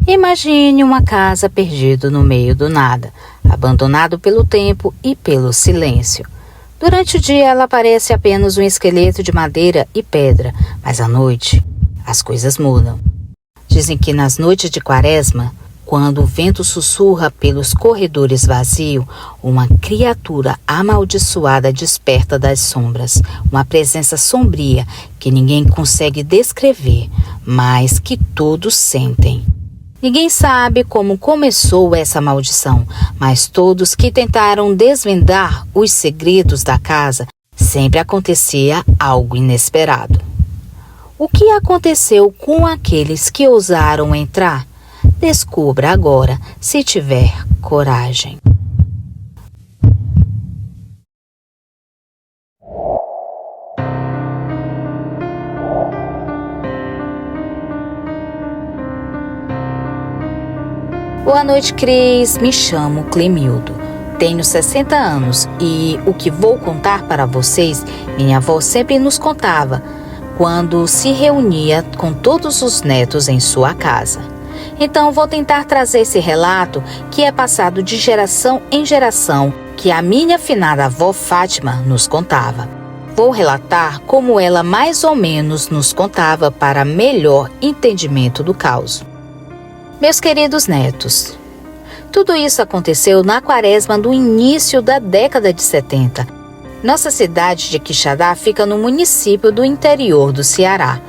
Imagine uma casa perdida no meio do nada, abandonado pelo tempo e pelo silêncio. Durante o dia ela parece apenas um esqueleto de madeira e pedra, mas à noite as coisas mudam. Dizem que nas noites de Quaresma, quando o vento sussurra pelos corredores vazios, uma criatura amaldiçoada desperta das sombras, uma presença sombria que ninguém consegue descrever, mas que todos sentem. Ninguém sabe como começou essa maldição, mas todos que tentaram desvendar os segredos da casa, sempre acontecia algo inesperado. O que aconteceu com aqueles que ousaram entrar? Descubra agora, se tiver coragem. Boa noite, Cris. Me chamo Clemildo. Tenho 60 anos e o que vou contar para vocês, minha avó sempre nos contava quando se reunia com todos os netos em sua casa. Então vou tentar trazer esse relato que é passado de geração em geração, que a minha finada avó Fátima nos contava. Vou relatar como ela mais ou menos nos contava para melhor entendimento do caos. Meus queridos netos, tudo isso aconteceu na Quaresma do início da década de 70. Nossa cidade de Quixadá fica no município do interior do Ceará.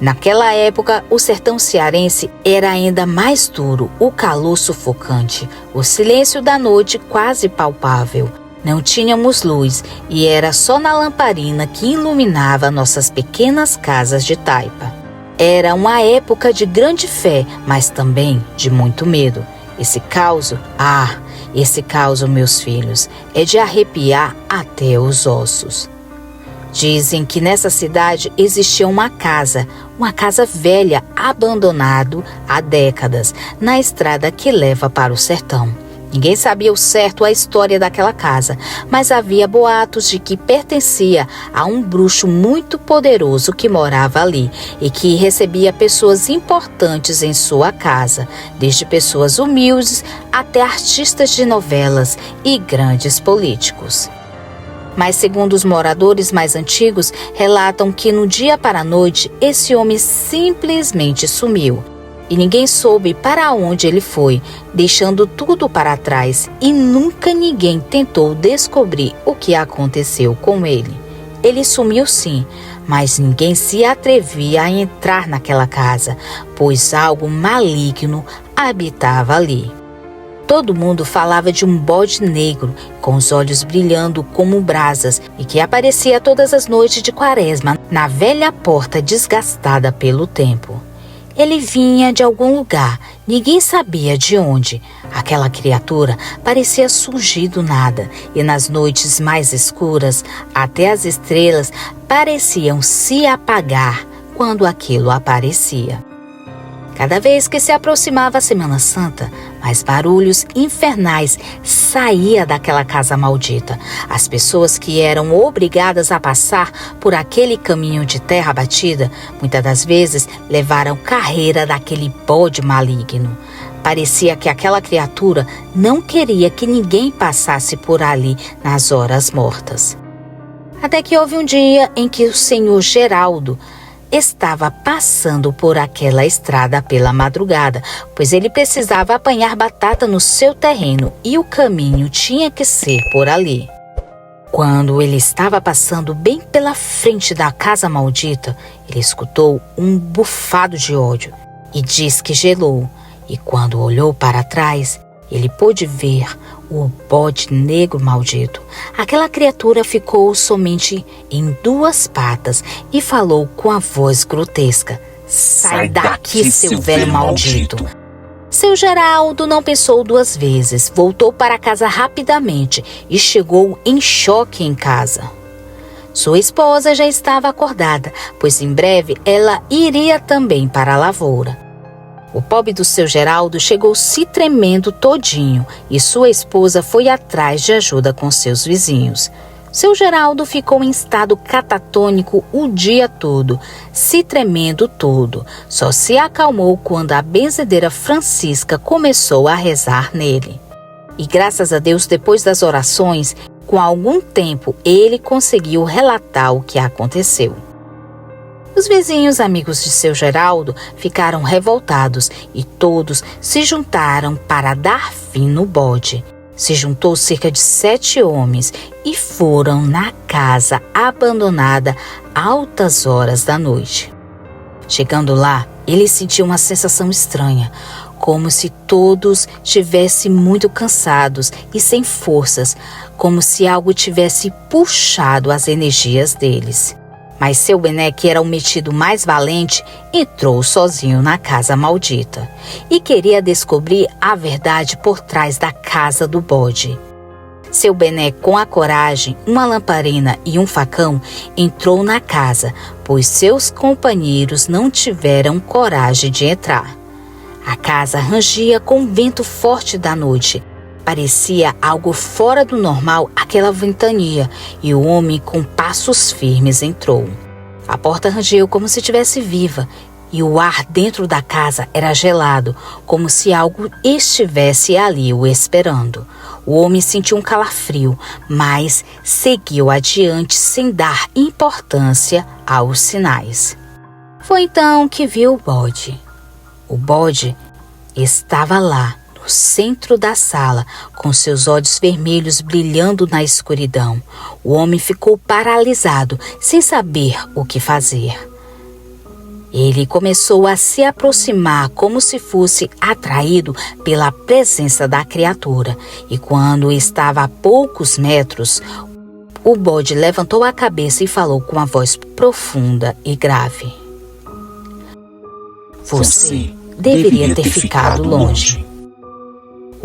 Naquela época, o sertão cearense era ainda mais duro, o calor sufocante, o silêncio da noite quase palpável. Não tínhamos luz e era só na lamparina que iluminava nossas pequenas casas de taipa. Era uma época de grande fé, mas também de muito medo. Esse caos, meus filhos, é de arrepiar até os ossos. Dizem que nessa cidade existia uma casa velha, abandonada há décadas, na estrada que leva para o sertão. Ninguém sabia ao certo a história daquela casa, mas havia boatos de que pertencia a um bruxo muito poderoso que morava ali e que recebia pessoas importantes em sua casa, desde pessoas humildes até artistas de novelas e grandes políticos. Mas segundo os moradores mais antigos, relatam que no dia para a noite esse homem simplesmente sumiu. E ninguém soube para onde ele foi, deixando tudo para trás, e nunca ninguém tentou descobrir o que aconteceu com ele. Ele sumiu sim, mas ninguém se atrevia a entrar naquela casa, pois algo maligno habitava ali. Todo mundo falava de um bode negro, com os olhos brilhando como brasas, e que aparecia todas as noites de Quaresma, na velha porta desgastada pelo tempo. Ele vinha de algum lugar, ninguém sabia de onde. Aquela criatura parecia surgir do nada, e nas noites mais escuras, até as estrelas pareciam se apagar quando aquilo aparecia. Cada vez que se aproximava a Semana Santa, mais barulhos infernais saía daquela casa maldita. As pessoas que eram obrigadas a passar por aquele caminho de terra batida, muitas das vezes levaram carreira daquele bode maligno. Parecia que aquela criatura não queria que ninguém passasse por ali nas horas mortas. Até que houve um dia em que o senhor Geraldo estava passando por aquela estrada pela madrugada, pois ele precisava apanhar batata no seu terreno e o caminho tinha que ser por ali. Quando ele estava passando bem pela frente da casa maldita, ele escutou um bufado de ódio e diz que gelou, e quando olhou para trás, ele pôde ver o bode negro maldito. Aquela criatura ficou somente em duas patas e falou com a voz grotesca: "Sai daqui, seu velho maldito!" Seu Geraldo não pensou duas vezes, voltou para casa rapidamente e chegou em choque em casa. Sua esposa já estava acordada, pois em breve ela iria também para a lavoura. O pobre do seu Geraldo chegou se tremendo todinho e sua esposa foi atrás de ajuda com seus vizinhos. Seu Geraldo ficou em estado catatônico o dia todo, se tremendo todo. Só se acalmou quando a benzedeira Francisca começou a rezar nele. E graças a Deus, depois das orações, com algum tempo, ele conseguiu relatar o que aconteceu. Os vizinhos amigos de seu Geraldo ficaram revoltados e todos se juntaram para dar fim no bode. Se juntou cerca de 7 homens e foram na casa abandonada altas horas da noite. Chegando lá, ele sentiu uma sensação estranha, como se todos estivessem muito cansados e sem forças, como se algo tivesse puxado as energias deles. Mas seu Bené, que era o metido mais valente, entrou sozinho na casa maldita e queria descobrir a verdade por trás da casa do bode. Seu Bené, com a coragem, uma lamparina e um facão, entrou na casa, pois seus companheiros não tiveram coragem de entrar. A casa rangia com o vento forte da noite. Parecia algo fora do normal aquela ventania, e o homem com passos firmes entrou. A porta rangeu como se estivesse viva, e o ar dentro da casa era gelado, como se algo estivesse ali o esperando. O homem sentiu um calafrio, mas seguiu adiante sem dar importância aos sinais. Foi então que viu o bode. O bode estava lá, no centro da sala, com seus olhos vermelhos brilhando na escuridão. O homem ficou paralisado, sem saber o que fazer. Ele começou a se aproximar como se fosse atraído pela presença da criatura. E quando estava a poucos metros, o bode levantou a cabeça e falou com uma voz profunda e grave: "Você deveria ter ficado longe."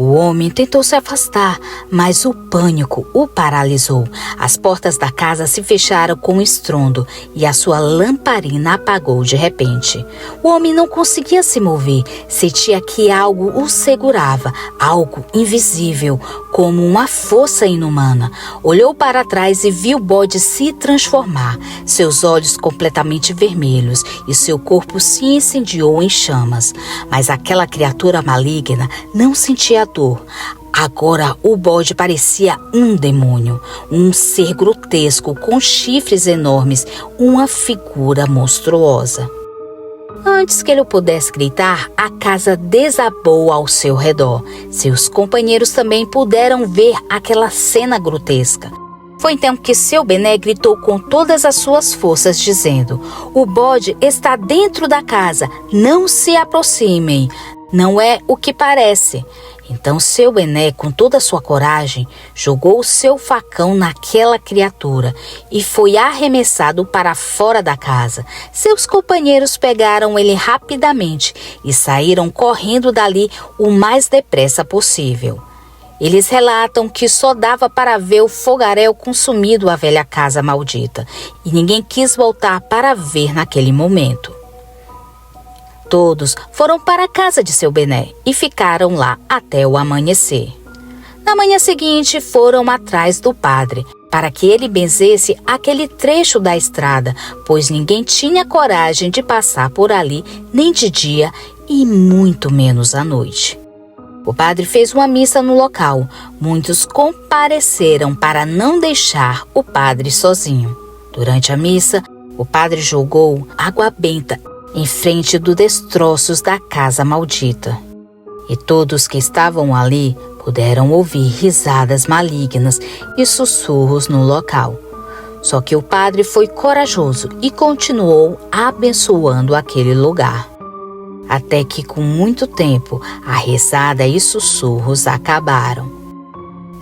O homem tentou se afastar, mas o pânico o paralisou. As portas da casa se fecharam com um estrondo e a sua lamparina apagou de repente. O homem não conseguia se mover, sentia que algo o segurava, algo invisível, como uma força inumana. Olhou para trás e viu o bode se transformar, seus olhos completamente vermelhos e seu corpo se incendiou em chamas. Mas aquela criatura maligna não sentia dor. Agora o bode parecia um demônio, um ser grotesco com chifres enormes, uma figura monstruosa. Antes que ele pudesse gritar, a casa desabou ao seu redor. Seus companheiros também puderam ver aquela cena grotesca. Foi então que seu Bené gritou com todas as suas forças, dizendo: "O bode está dentro da casa, não se aproximem, não é o que parece." Então seu Bené, com toda a sua coragem, jogou o seu facão naquela criatura e foi arremessado para fora da casa. Seus companheiros pegaram ele rapidamente e saíram correndo dali o mais depressa possível. Eles relatam que só dava para ver o fogaréu consumido a velha casa maldita e ninguém quis voltar para ver naquele momento. Todos foram para a casa de seu Bené e ficaram lá até o amanhecer. Na manhã seguinte, foram atrás do padre para que ele benzesse aquele trecho da estrada, pois ninguém tinha coragem de passar por ali nem de dia e muito menos à noite. O padre fez uma missa no local. Muitos compareceram para não deixar o padre sozinho. Durante a missa, o padre jogou água benta em frente dos destroços da casa maldita. E todos que estavam ali puderam ouvir risadas malignas e sussurros no local. Só que o padre foi corajoso e continuou abençoando aquele lugar. Até que, com muito tempo, a risada e sussurros acabaram.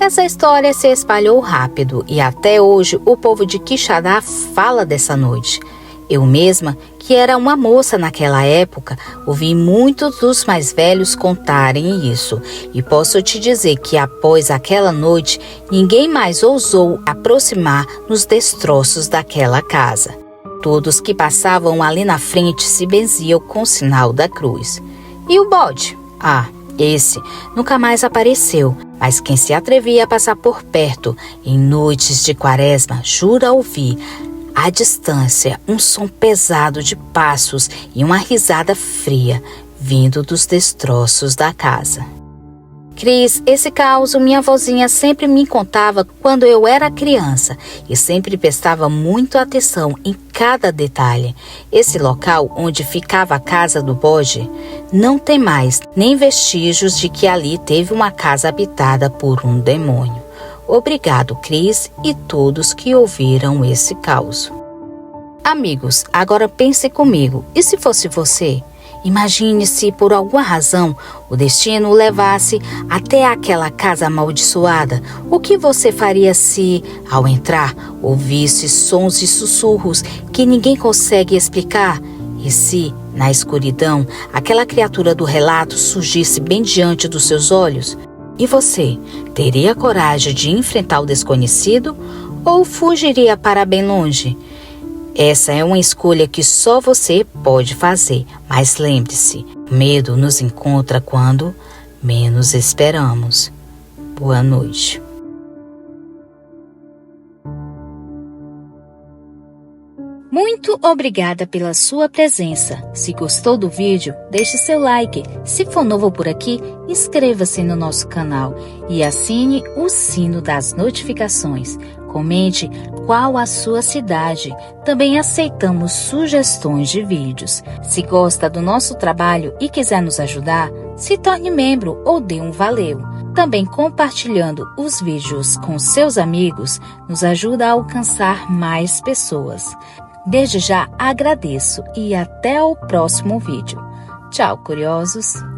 Essa história se espalhou rápido e até hoje o povo de Quixadá fala dessa noite. Eu mesma, que era uma moça naquela época, ouvi muitos dos mais velhos contarem isso. E posso te dizer que após aquela noite, ninguém mais ousou aproximar nos destroços daquela casa. Todos que passavam ali na frente se benziam com o sinal da cruz. E o bode? Esse nunca mais apareceu, Mas quem se atrevia a passar por perto em noites de quaresma jura ouvir, à distância, um som pesado de passos e uma risada fria vindo dos destroços da casa. Cris, esse caos minha vozinha sempre me contava quando eu era criança e sempre prestava muita atenção em cada detalhe. Esse local onde ficava a casa do bode não tem mais nem vestígios de que ali teve uma casa habitada por um demônio. Obrigado, Cris, e todos que ouviram esse caos. Amigos, agora pense comigo, e se fosse você? Imagine se por alguma razão o destino o levasse até aquela casa amaldiçoada. O que você faria se, ao entrar, ouvisse sons e sussurros que ninguém consegue explicar? E se, na escuridão, aquela criatura do relato surgisse bem diante dos seus olhos? E você, teria coragem de enfrentar o desconhecido ou fugiria para bem longe? Essa é uma escolha que só você pode fazer, mas lembre-se, o medo nos encontra quando menos esperamos. Boa noite. Muito obrigada pela sua presença. Se gostou do vídeo, deixe seu like. Se for novo por aqui, inscreva-se no nosso canal e assine o sino das notificações. Comente qual a sua cidade. Também aceitamos sugestões de vídeos. Se gosta do nosso trabalho e quiser nos ajudar, se torne membro ou dê um valeu. Também compartilhando os vídeos com seus amigos nos ajuda a alcançar mais pessoas. Desde já agradeço e até o próximo vídeo. Tchau, curiosos!